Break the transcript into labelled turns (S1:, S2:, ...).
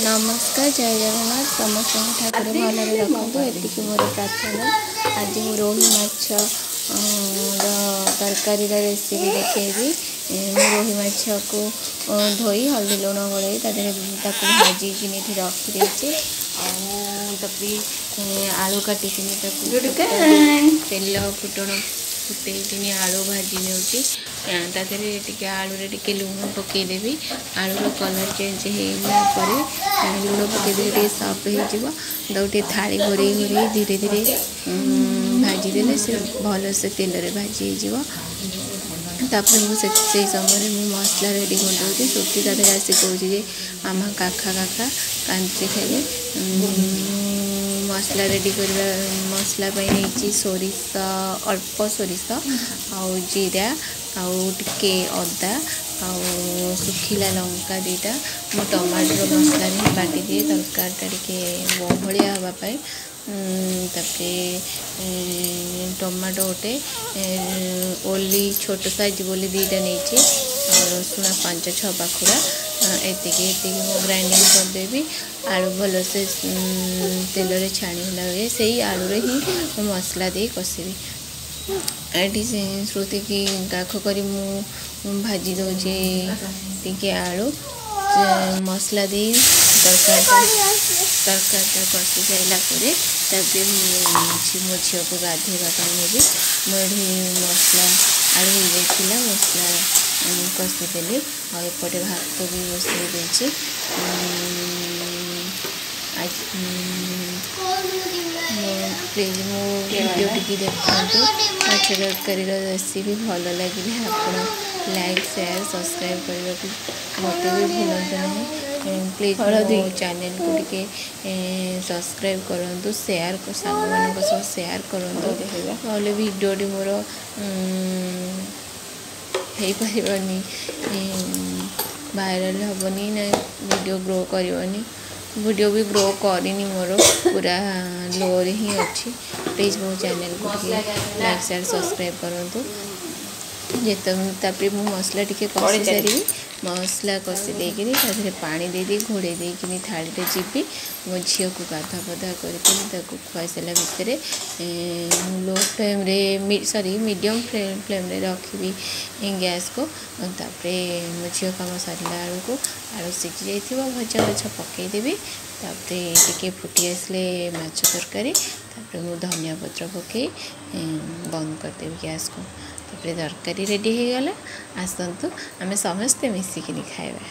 S1: नमस्कार जय जगन्नाथ समस्त ठाकुर भलरे रखु एति मोर प्रार्थना। आज मु रोही माछ तरकारी रेसिपी देखेबी। रोही माछ को धोई हल्दी लुण गोल भाजी रखी देती आलू काटिकी तेल फुटण फुटे आलू भाजी ने आलू टे लुण पकईदेवी आलूर कलर चेंज होगा लुण पकईदे सफ्ट हो थाली घोरे घोरे धीरे धीरे भाजीदे से भल से तेल भाजी तापर मुझे समय मसला रेडी कर सुटी तरह आसी कहे मामा काखा काखा कांची खाइले मसला रेडी करवा मसला सोरिष अल्प सोरिष आउ जीरा आउ टिके अदा आउ सुखिला लंका दीटा मु टमाटर मसला बाटी दिए तरकारीटा टिके बहलिया हाँपाई टमाटो गोटे ओली छोट साइज बोली दीटा नहीं रसुण 5-6 पाखुड़ा एतिकी ग्राइंडिंग करदेवी आलू भल से तेल छाणीला से आलू ही मसला दे कषिबी ये श्रुति की काख कर भाजी दौचे टी आलू मसला दे तरकारीटा कषि सारापर मो झी को गाधेवाई नेबी मुझे मसला आलू हो मसला कषिदेली आउपटे भात भी बसई देती प्लीज मो वीडियो टी देखते माछ तरकारी रेसिपी भल लगे आप लाइक शेयर सब्सक्राइब करने को मत भी भूलते नहीं प्लीज मो चैनल को टिके सब्सक्राइब करूँ शेयर सांग शेयर करूँ वीडियो मोर हो पारनी वायरल हेनी ना वीडियो ग्रो करनी वीडियो भी ग्रो करनी मोर पूरा लो ही अच्छी प्लीज मो चैनल को लाइक शेयर सब्सक्राइब करूँ जिते मसला टी कषि सारी मसला कषि देकर पानी दे घोड़े देकिनी थाली जीवी मो झी को गाधा पधा कर खुआ सारा भितर low flame sorry medium flame रखी गैस को तापरे मो झी कम सरला को आलू सीझी जाइए भजा भजा पकईदेवी टिके फुटी आसले माछ तरकारी मु धनिया पत्र पकई बंद करदेवी गैस को तरकारी रेडी हो गला आसतु आमे समस्ते मिसिकी खाइबा।